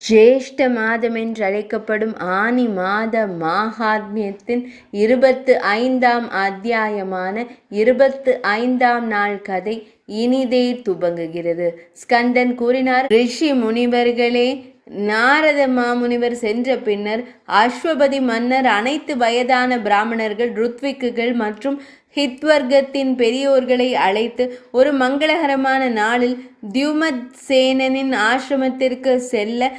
ஜேஷ்ட மாதம் என்றழைக்கப்படும் ஆனி மாத மாஹாத்மியத்தின் 25ஆம் அத்தியாயமான 25ஆம் நாள் கதை இனிதே துவங்குகிறது. ஸ்கந்தன் கூறினார், ரிஷி முனிவர்களே, நாரத மாமுனிவர் சென்ற பின்னர் அஸ்வபதி மன்னர் அனைத்து வயதான பிராமணர்கள், ருத்விக்குகள் மற்றும் ஹித்வர்க்கத்தின் பெரியோர்களை அழைத்து ஒரு மங்களகரமான நாளில் தியுமத்சேனனின் ஆசிரமத்திற்கு செல்ல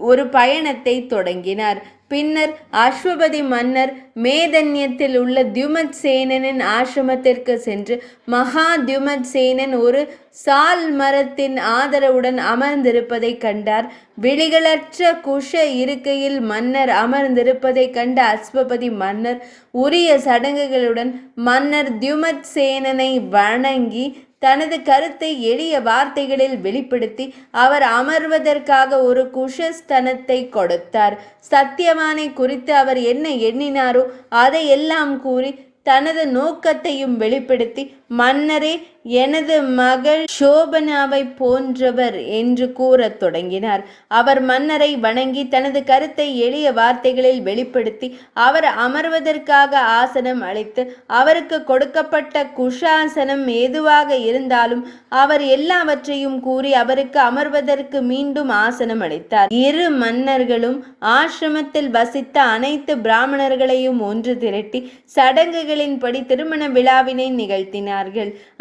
ஒரு பயணத்தை தொடங்கினார். பின்னர் அஸ்வபதி மன்னர் மேதன்யத்தில் உள்ள தியுமத்சேனனின் ஆசிரமத்திற்கு சென்று மகா தியுமத்சேனன் ஒரு சால் மரத்தின் ஆதரவுடன் அமர்ந்திருப்பதை கண்டார். விழிகளற்ற குஷ இருக்கையில் மன்னர் அமர்ந்திருப்பதை கண்ட அஸ்வபதி மன்னர் உரிய சடங்குகளுடன் மன்னர் தியுமத்சேனனை வணங்கி தனது கருத்தை எளிய வார்த்தைகளில் வெளிப்படுத்தி அவர் அமர்வதற்காக ஒரு குஷஸ்தனத்தை கொடுத்தார். சத்தியவானை குறித்து அவர் என்ன எண்ணினாரோ அதையெல்லாம் கூறி தனது நோக்கத்தையும் வெளிப்படுத்தி, மன்னரே, எனது மகள் சோபனாவை போன்றவர் என்று கூறத் தொடங்கினார். அவர் மன்னரை வணங்கி தனது கருத்தை எளிய வார்த்தைகளில் வெளிப்படுத்தி அவர் அமர்வதற்காக ஆசனம் அளித்து, அவருக்கு கொடுக்கப்பட்ட குஷாசனம் எதுவாக இருந்தாலும் அவர் எல்லாவற்றையும் கூறி அவருக்கு அமர்வதற்கு மீண்டும் ஆசனம் அளித்தார். இரு மன்னர்களும் ஆசிரமத்தில் வசித்த அனைத்து பிராமணர்களையும் ஒன்று திரட்டி சடங்குகளின்படி திருமண விழாவினை நிகழ்த்தினார்கள்.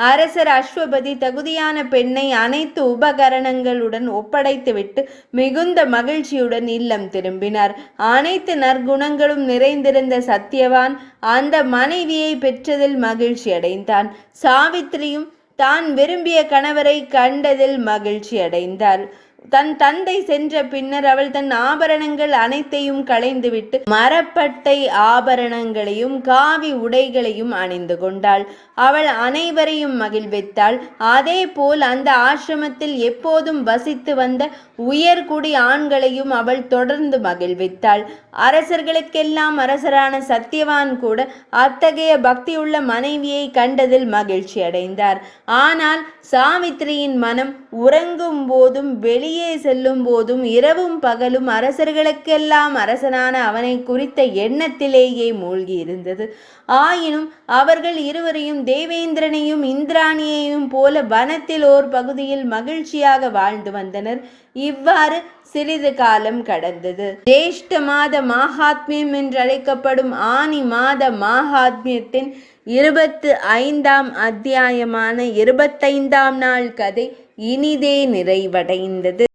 அரசர் அஸ்வபதி தகுதியான பெண்ணை அனைத்து உபகரணங்களுடன் ஒப்படைத்துவிட்டு மிகுந்த மகிழ்ச்சியுடன் இல்லம் திரும்பினார். அனைத்து நற்குணங்களும் நிறைந்திருந்த சத்தியவான் அந்த மனைவியை பெற்றதில் மகிழ்ச்சி அடைந்தான். சாவித்திரியும் தான் விரும்பிய கணவரை கண்டதில் மகிழ்ச்சி அடைந்தார். தன் தந்தை சென்ற பின்னர் அவள் தன் ஆபரணங்கள் அனைத்தையும் களைந்துவிட்டு மரப்பட்டை ஆபரணங்களையும் காவி உடைகளையும் அணிந்து கொண்டாள். அவள் அனைவரையும் மகிழ்வித்தாள். அதே போல் அந்த ஆசிரமத்தில் எப்போதும் வசித்து வந்த உயர்குடி ஆண்களையும் அவள் தொடர்ந்து மகிழ்வித்தாள். அரசர்களுக்கெல்லாம் அரசரான சத்தியவான் கூட அத்தகைய பக்தியுள்ள மனைவியை கண்டதில் மகிழ்ச்சி அடைந்தார். ஆனால் சாவித்திரியின் மனம் உறங்கும் போதும் வெளியே செல்லும் போதும் இரவும் பகலும் அரசர்களுக்கெல்லாம் அரசனான அவனை குறித்த எண்ணத்திலேயே மூழ்கி இருந்தது. ஆயினும் அவர்கள் இருவரையும் தேவேந்திரனையும் இந்திராணியையும் போல வனத்தில் ஓர் பகுதியில் மகிழ்ச்சியாக வாழ்ந்து வந்தனர். இவ்வாறு சிறிது காலம் கடந்தது. ஜேஷ்ட மாத மாஹாத்மியம் என்றழைக்கப்படும் ஆனி மாத மாஹாத்மியத்தின் 25ஆம் அத்தியாயமான 25ஆம் நாள் கதை இனிதே நிறைவடைந்தது.